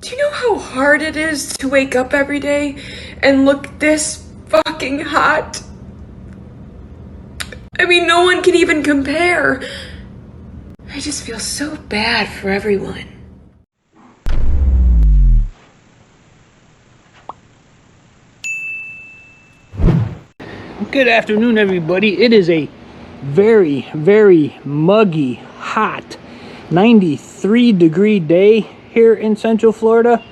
Do you know how hard it is to wake up every day and look this fucking hot? I mean, no one can even compare. I just feel so bad for everyone. Good afternoon, everybody. It is a very, very muggy, hot 93-degree day here in Central Florida.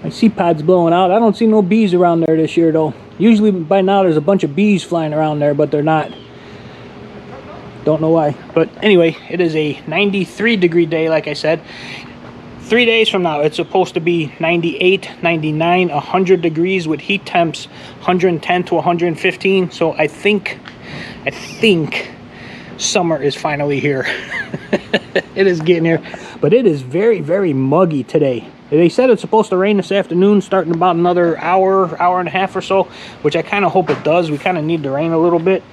My sea pod's blowing out. I don't see no bees around there this year, though. Usually by now there's a bunch of bees flying around there, but they're not. Don't know why. But anyway, it is a 93-degree day, like I said. 3 days from now, it's supposed to be 98, 99, 100 degrees with heat temps 110 to 115. So I think summer is finally here. It is getting here. But it is very, very muggy today. They said it's supposed to rain this afternoon, starting about another hour, hour and a half or so, which I kind of hope it does. We kind of need the rain a little bit.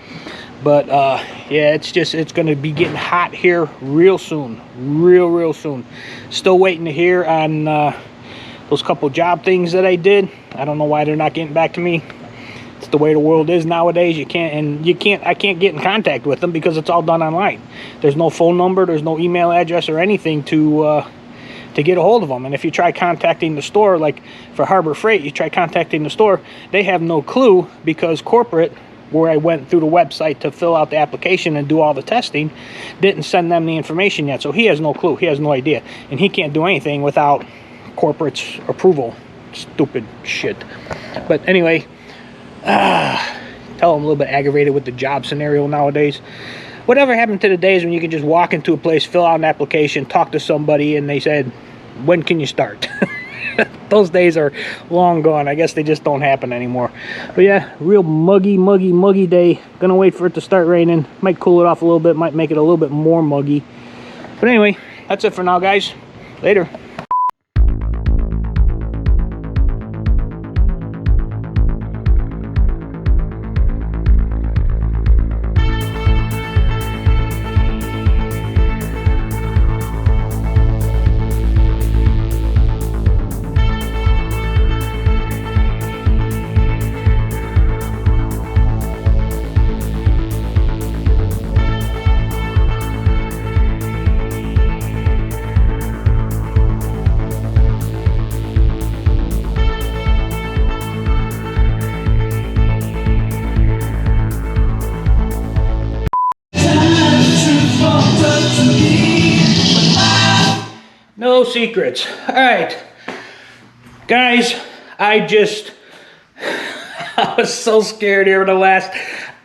But yeah, it's going to be getting hot here real soon, real soon. Still waiting to hear on those couple job things that I did. I don't know why they're not getting back to me. It's the way the world is nowadays. I can't get in contact with them because it's all done online. There's no phone number, there's no email address or anything to get a hold of them. And if you try contacting the store, like for Harbor Freight, you try contacting the store, they have no clue because corporate, where I went through the website to fill out the application and do all the testing, didn't send them the information yet. So he has no clue. He has no idea. And he can't do anything without corporate's approval. Stupid shit. But anyway, tell him a little bit aggravated with the job scenario nowadays. Whatever happened to the days when you could just walk into a place, fill out an application, talk to somebody, and they said, when can you start? Those days are long gone. I guess they just don't happen anymore. But yeah, real muggy day. Gonna wait for it to start raining. Might cool it off a little bit. Might make it a little bit more muggy. But anyway, that's it for now, guys. Later. No secrets. All right, guys, I was so scared here for the last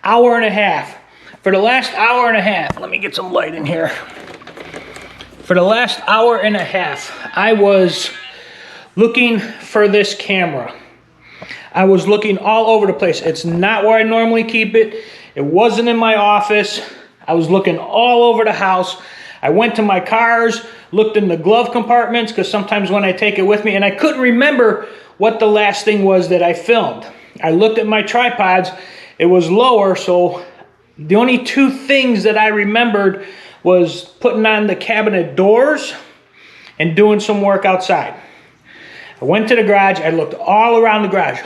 hour and a half. Let me get some light in here. For the last hour and a half, I was looking for this camera. I was looking all over the place. It's not where I normally keep it. It wasn't in my office. I was looking all over the house. I went to my cars, looked in the glove compartments, because sometimes when I take it with me, and I couldn't remember what the last thing was that I filmed. I looked at my tripods, it was lower, so the only two things that I remembered was putting on the cabinet doors and doing some work outside. I went to the garage, I looked all around the garage,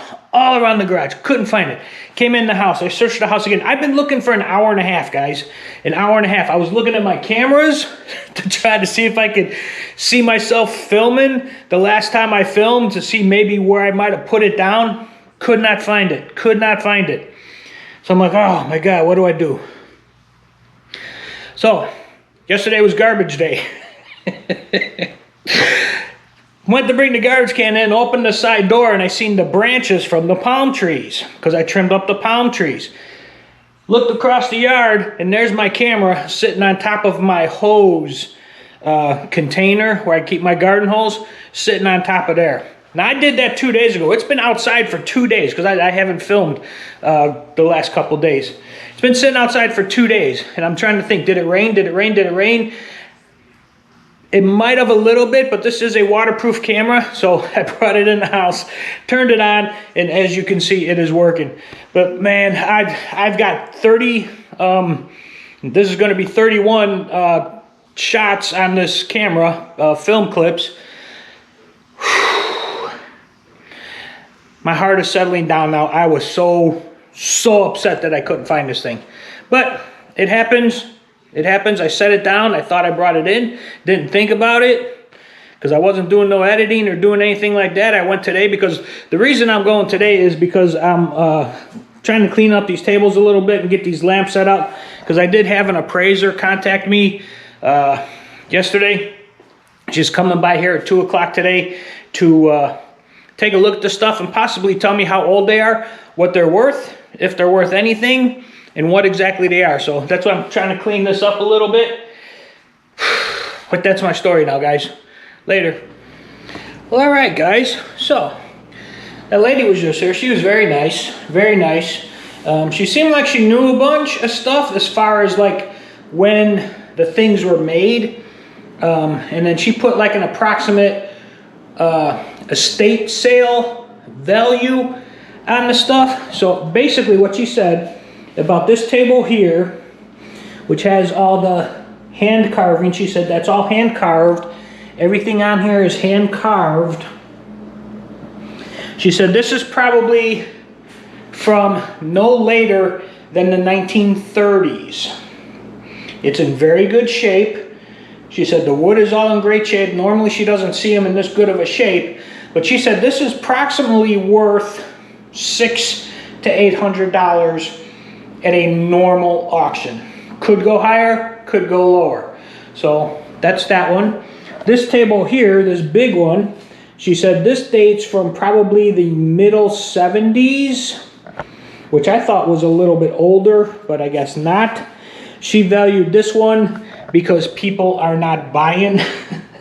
couldn't find it. Came in the house, I searched the house again. I've been looking for an hour and a half, guys. An hour and a half. I was looking at my cameras to try to see if I could see myself filming the last time I filmed, to see maybe where I might have put it down. Could not find it, So I'm like, oh my God, what do I do? So, yesterday was garbage day. Went to bring the garbage can in, opened the side door, and I seen the branches from the palm trees, because I trimmed up the palm trees. Looked across the yard, and there's my camera sitting on top of my hose container where I keep my garden hose, sitting on top of there. Now, I did that 2 days ago. It's been outside for 2 days, because I haven't filmed the last couple days. It's been sitting outside for 2 days, and I'm trying to think, did it rain? It might have a little bit, but this is a waterproof camera, so I brought it in the house, turned it on, and as you can see, it is working. But man, I've got 30, this is going to be 31 shots on this camera, film clips. My heart is settling down now. I was so upset that I couldn't find this thing. But it happens. It happens. I set it down. I thought I brought it in. Didn't think about it because I wasn't doing no editing or doing anything like that. I went today because the reason I'm going today is because I'm trying to clean up these tables a little bit and get these lamps set up, because I did have an appraiser contact me yesterday. She's coming by here at 2 o'clock today to take a look at the stuff and possibly tell me how old they are, what they're worth, if they're worth anything, and what exactly they are. So that's why I'm trying to clean this up a little bit. But that's my story now, guys. Later. Well, all right, guys. So that lady was just here. She was very nice, very nice. She seemed like she knew a bunch of stuff as far as like when the things were made. And then she put like an approximate estate sale value on the stuff. So basically what she said about this table here, which has all the hand carving, she said that's all hand carved. Everything on here is hand carved. She said this is probably from no later than the 1930s. It's in very good shape. She said the wood is all in great shape. Normally she doesn't see them in this good of a shape, but she said this is approximately worth $600 to $800 at a normal auction. Could go higher, could go lower. So that's that one. This table here, this big one, she said this dates from probably the middle 70s, which I thought was a little bit older, but I guess not. She valued this one because people are not buying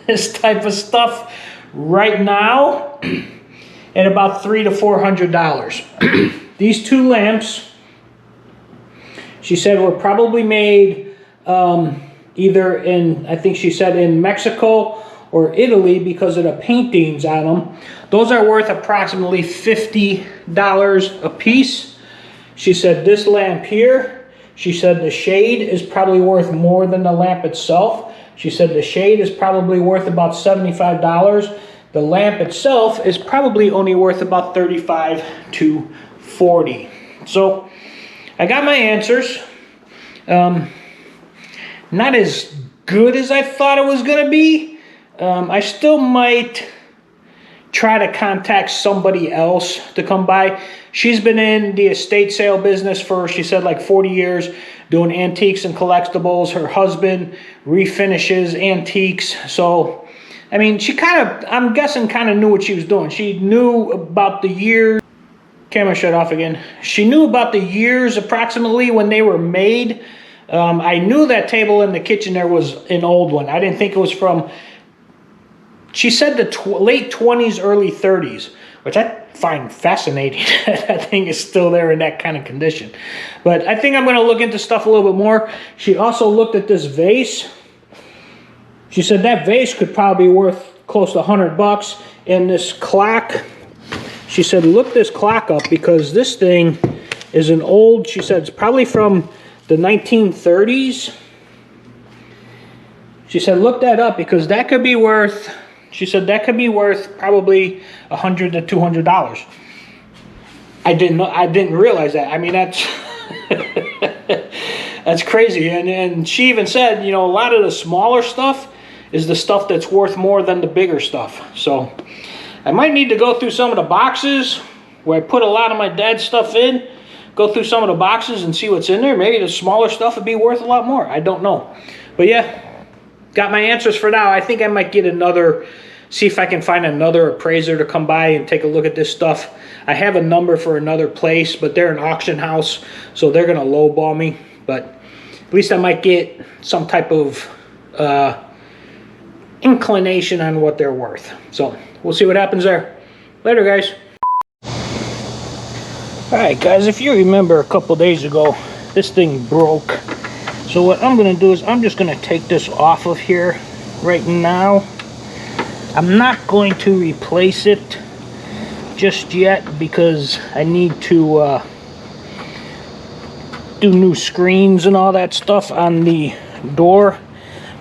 this type of stuff right now at about $300 to $400. These two lamps, she said, were probably made either in, I think she said in Mexico or Italy because of the paintings on them. Those are worth approximately $50 a piece. She said this lamp here, she said the shade is probably worth more than the lamp itself. She said the shade is probably worth about $75. The lamp itself is probably only worth about $35 to $40. So I got my answers. Not as good as I thought it was going to be. I still might try to contact somebody else to come by. She's been in the estate sale business for, she said, like 40 years, doing antiques and collectibles. Her husband refinishes antiques. So, I mean, she kind of, I'm guessing, kind of knew what she was doing. She knew about the years. Camera shut off again. She knew about the years approximately when they were made. I knew that table in the kitchen there was an old one. I didn't think it was from, she said the late 20s, early 30s, which I find fascinating. That thing is still there in that kind of condition. But I think I'm going to look into stuff a little bit more. She also looked at this vase. She said that vase could probably be worth close to $100. And this clock, she said, look this clock up because this thing is an old, she said it's probably from the 1930s. She said, look that up because that could be worth, she said that could be worth probably $100 to $200. I didn't realize that. I mean, that's that's crazy. And she even said, you know, a lot of the smaller stuff is the stuff that's worth more than the bigger stuff. So I might need to go through some of the boxes where I put a lot of my dad's stuff in, go through some of the boxes and see what's in there. Maybe the smaller stuff would be worth a lot more. I don't know. But yeah, got my answers for now. I think I might get another, see if I can find another appraiser to come by and take a look at this stuff. I have a number for another place, but they're an auction house, so they're going to lowball me. But at least I might get some type of inclination on what they're worth. So we'll see what happens there. Later, guys. Alright, guys, if you remember a couple days ago, this thing broke. So what I'm going to do is I'm just going to take this off of here right now. I'm not going to replace it just yet because I need to do new screens and all that stuff on the door.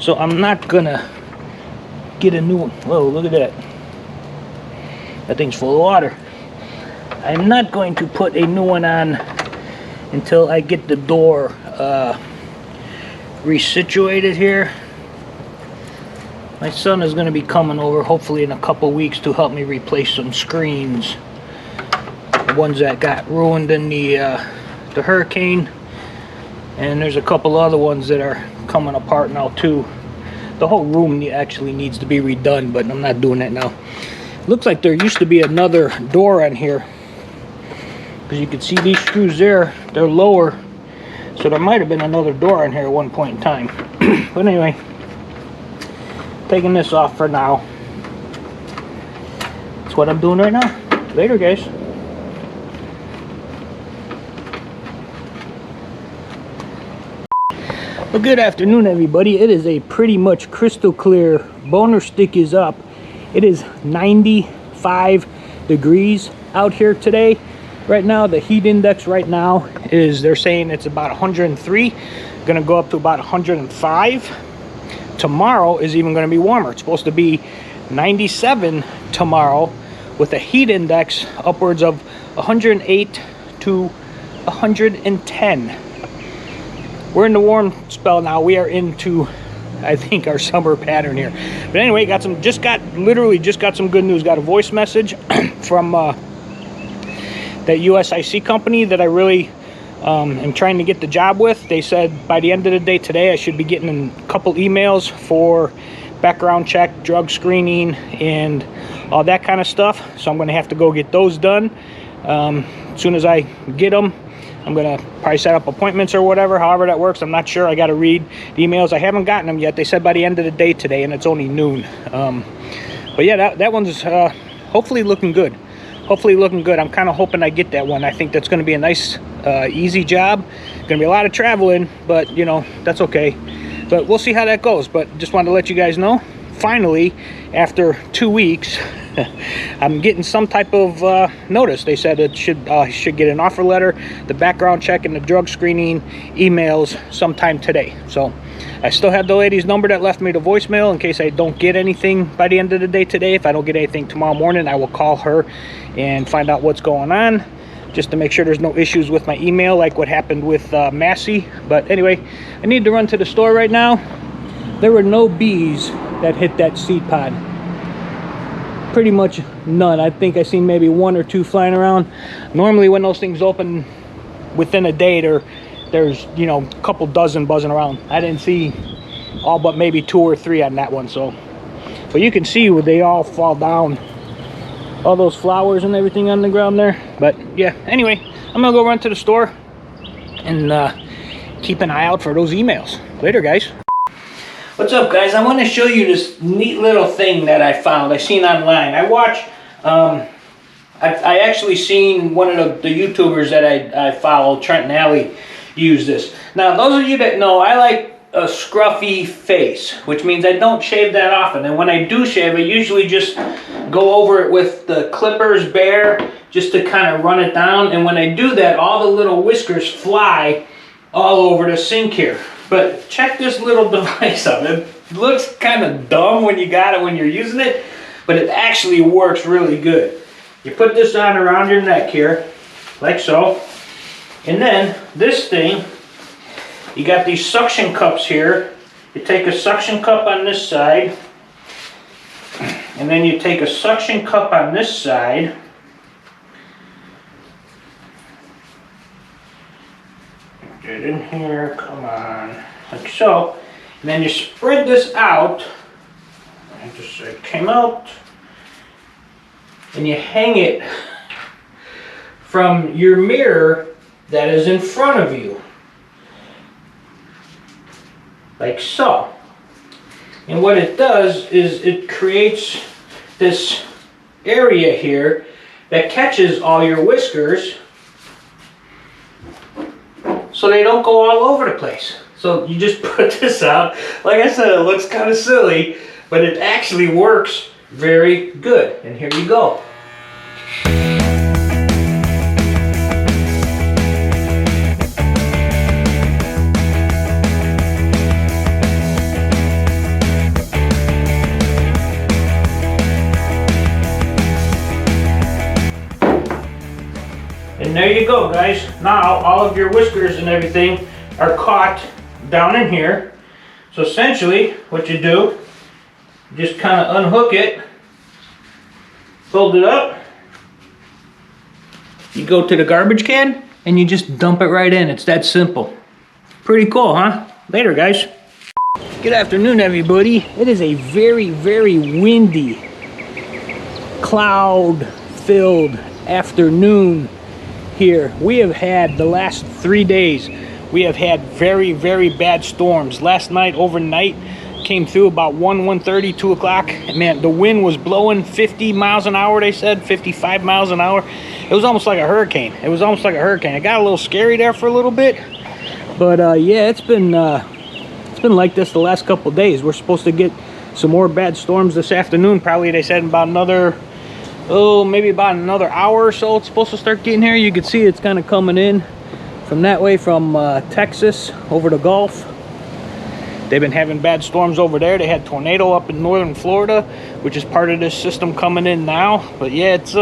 So I'm not going to get a new one. Whoa, look at that. That thing's full of water. I'm not going to put a new one on until I get the door resituated here. My son is going to be coming over hopefully in a couple weeks to help me replace some screens. The ones that got ruined in the hurricane. And there's a couple other ones that are coming apart now too. The whole room actually needs to be redone, but I'm not doing that now. Looks like there used to be another door on here. Because you can see these screws there, they're lower. So there might have been another door on here at one point in time. But anyway, taking this off for now. That's what I'm doing right now. Later, guys. Well, good afternoon, everybody. It is a pretty much crystal clear. Boner stick is up. It is 95 degrees out here today. Right now, the heat index right now is, they're saying it's about 103. Gonna go up to about 105. Tomorrow is even going to be warmer. It's supposed to be 97 tomorrow with a heat index upwards of 108 to 110. We're in the warm spell now. We are into, I think, our summer pattern here. But anyway, literally just got some good news. Got a voice message from that USIC company that I really am trying to get the job with. They said by the end of the day today I should be getting a couple emails for background check, drug screening, and all that kind of stuff. So I'm going to have to go get those done. As soon as I get them, I'm going to probably set up appointments or whatever, however that works. I'm not sure. I got to read the emails. I haven't gotten them yet. They said by the end of the day today, and it's only noon. But yeah, that one's hopefully looking good. Hopefully looking good. I'm kind of hoping I get that one. I think that's going to be a nice, easy job. Going to be a lot of traveling, but you know, that's okay. But we'll see how that goes. But just wanted to let you guys know, finally, after 2 weeks, I'm getting some type of notice. They said it should get an offer letter, the background check, and the drug screening emails sometime today. So I still have the lady's number that left me the voicemail in case I don't get anything by the end of the day today. If I don't get anything tomorrow morning, I will call her and find out what's going on, just to make sure there's no issues with my email like what happened with Massey. But anyway, I need to run to the store right now. There were no bees that hit that seed pod. Pretty much none. I think I seen maybe 1 or 2 flying around. Normally when those things open within a day, there's, you know, a couple dozen buzzing around. I didn't see all but maybe 2 or 3 on that one. So, but you can see where they all fall down, all those flowers and everything on the ground there. But yeah, anyway, I'm gonna go run to the store and keep an eye out for those emails. Later, guys. What's up, guys? I want to show you this neat little thing that I found. I seen online. I watch. I actually seen one of the YouTubers that I follow, Trent and Allie, use this. Now, those of you that know, I like a scruffy face, which means I don't shave that often. And when I do shave, I usually just go over it with the clippers bare, just to kind of run it down. And when I do that, all the little whiskers fly all over the sink here. But check this little device out. It looks kind of dumb when you got it, when you're using it, but it actually works really good. You put this on around your neck here, like so. And then this thing, you got these suction cups here. You take a suction cup on this side, and then you take a suction cup on this side. Get in here, come on, like so. And then you spread this out. It came out. And you hang it from your mirror that is in front of you. Like so. And what it does is it creates this area here that catches all your whiskers, so they don't go all over the place. So you just put this out. Like I said, it looks kind of silly, but it actually works very good. And here you go. there you go, guys. Now all of your whiskers and everything are caught down in here. So essentially what you do, just kind of unhook it, fold it up, you go to the garbage can, and you just dump it right in. It's that simple. Pretty cool, huh? Later, guys. Good afternoon, everybody. It is a very, very windy, cloud-filled afternoon here. We have had the last 3 days, we have had very, very bad storms. Last night, overnight, came through about 1:30, 2 o'clock. Man, the wind was blowing 50 miles an hour, they said, 55 miles an hour. It was almost like a hurricane. It was almost like a hurricane. It got a little scary there for a little bit. But yeah, it's been like this the last couple of days. We're supposed to get some more bad storms this afternoon. Probably, they said, about another, maybe about another hour or so. It's supposed to start getting here. You can see it's kind of coming in from that way, from Texas over the Gulf. They've been having bad storms over there. They had tornado up in northern Florida, which is part of this system coming in now. But yeah, it's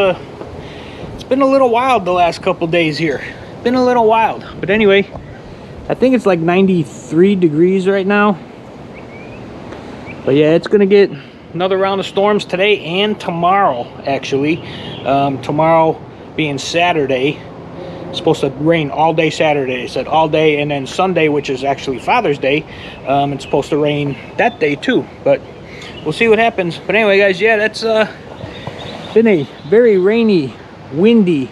been a little wild the last couple days here. Been a little wild. But anyway, I think it's like 93 degrees right now. But yeah, it's gonna get another round of storms today and tomorrow, actually. Tomorrow being Saturday. It's supposed to rain all day Saturday. They said all day, and then Sunday, which is actually Father's Day, it's supposed to rain that day too. But we'll see what happens. But anyway, guys, yeah, that's been a very rainy, windy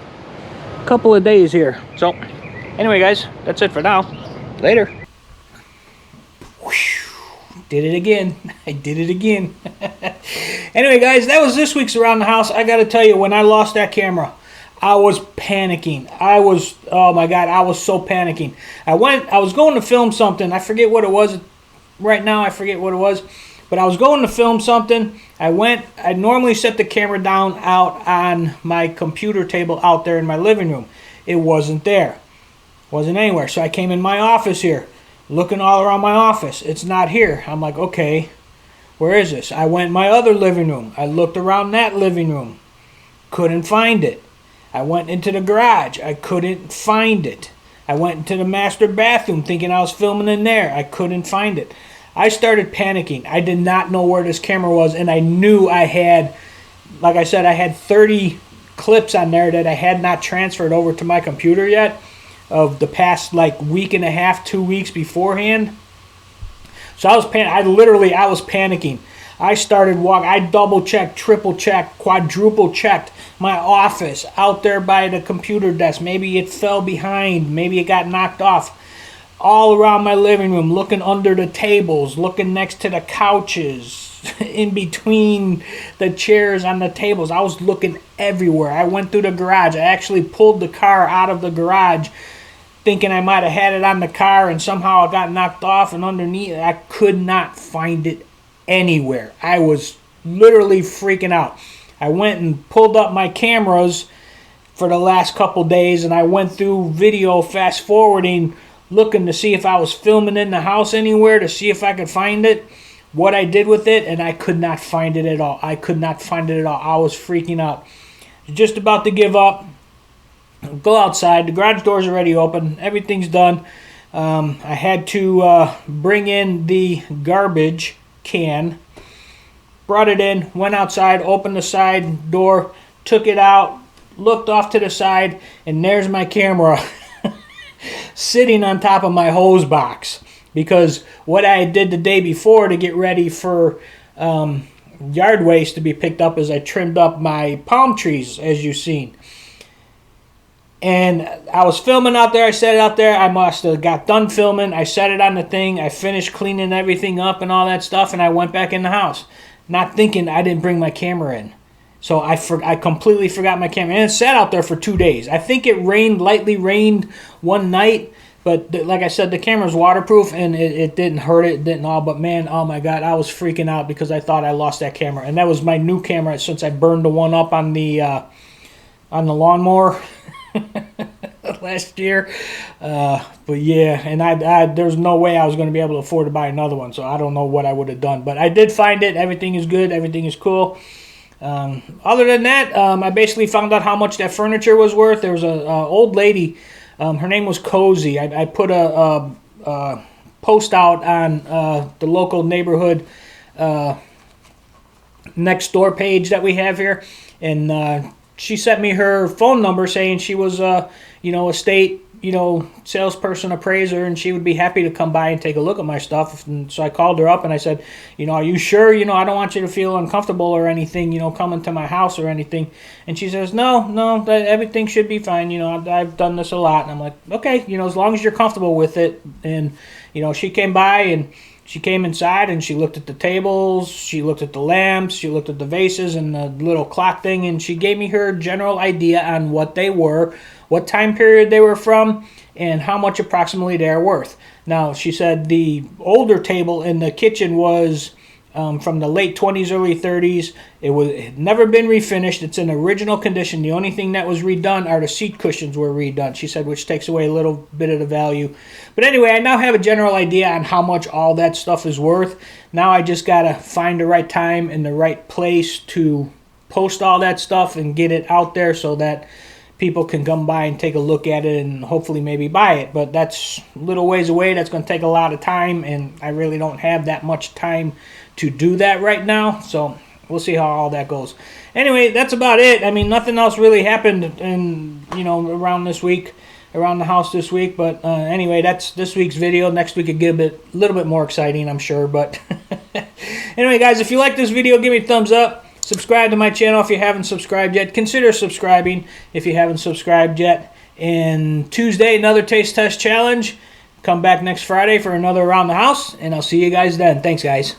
couple of days here. So anyway, guys, that's it for now. Later. Did it again. I did it again. Anyway, guys, that was this week's Around the House. I got to tell you, when I lost that camera, I was panicking. Oh my God, I was so panicking. I was going to film something. I forget what it was. Right now, I forget what it was. But I was going to film something. I normally set the camera down out on my computer table out there in my living room. It wasn't there. Wasn't anywhere. So I came in my office here, looking all around my office. It's not here. I'm like, okay, where is this? I went in my other living room. I looked around that living room. Couldn't find it. I went into the garage. I couldn't find it. I went into the master bathroom thinking I was filming in there. I couldn't find it. I started panicking. I did not know where this camera was, and I knew I had, like I said, I had 30 clips on there that I had not transferred over to my computer yet of the past like week and a half, 2 weeks beforehand. So I was panicking. I started walking. I double-checked, triple-checked, quadruple-checked my office out there by the computer desk. Maybe it fell behind. Maybe it got knocked off. All around my living room, looking under the tables, looking next to the couches, in between the chairs on the tables. I was looking everywhere. I went through the garage. I actually pulled the car out of the garage thinking I might have had it on the car, and somehow it got knocked off and underneath. I could not find it anywhere. I was literally freaking out. I went and pulled up my cameras for the last couple days, and I went through video fast forwarding, looking to see if I was filming in the house anywhere, to see if I could find it, what I did with it, and I could not find it at all. I could not find it at all. I was freaking out. Just about to give up. Go outside. The garage door's already open. Everything's done. I had to bring in the garbage can. Brought it in, went outside, opened the side door, took it out, looked off to the side, and there's my camera sitting on top of my hose box. Because what I did the day before to get ready for yard waste to be picked up is I trimmed up my palm trees, as you've seen. And I was filming out there. I set it out there. I must have got done filming. I set it on the thing. I finished cleaning everything up and all that stuff, and I went back in the house, not thinking I didn't bring my camera in. So I completely forgot my camera. And it sat out there for 2 days. I think it lightly rained one night, but like I said, the camera's waterproof, and it didn't hurt it didn't all. But man, oh my God, I was freaking out because I thought I lost that camera. And that was my new camera since I burned the one up on the lawnmower last year. But yeah, and there's no way I was going to be able to afford to buy another one, so I don't know what I would have done. But I did find it. Everything is good. Everything is cool. Other than that, I basically found out how much that furniture was worth. There was a old lady. Her name was Cozy. I put a post out on the local neighborhood next door page that we have here, and she sent me her phone number saying she was a estate salesperson appraiser, and she would be happy to come by and take a look at my stuff. And so I called her up and I said, are you sure? I don't want you to feel uncomfortable or anything, coming to my house or anything. And she says, no, everything should be fine. I've done this a lot. And I'm like, okay, as long as you're comfortable with it. And, she came by and she came inside and she looked at the tables, she looked at the lamps, she looked at the vases and the little clock thing, and she gave me her general idea on what they were, what time period they were from, and how much approximately they're worth. Now, she said the older table in the kitchen was from the late 20s, early 30s. It had never been refinished. It's in original condition. The only thing that was redone are the seat cushions were redone, she said, which takes away a little bit of the value. But anyway, I now have a general idea on how much all that stuff is worth. Now I just got to find the right time and the right place to post all that stuff and get it out there so that people can come by and take a look at it and hopefully maybe buy it. But that's a little ways away. That's going to take a lot of time, and I really don't have that much time to do that right now. So we'll see how all that goes. Anyway, that's about it. I mean, nothing else really happened around the house this week. But anyway, that's this week's video. Next week it get a little bit more exciting, I'm sure. But anyway, guys, if you like this video, give me a thumbs up. Subscribe to my channel if you haven't subscribed yet. Consider subscribing if you haven't subscribed yet. And Tuesday, another taste test challenge. Come back next Friday for another Around the House, and I'll see you guys then. Thanks, guys.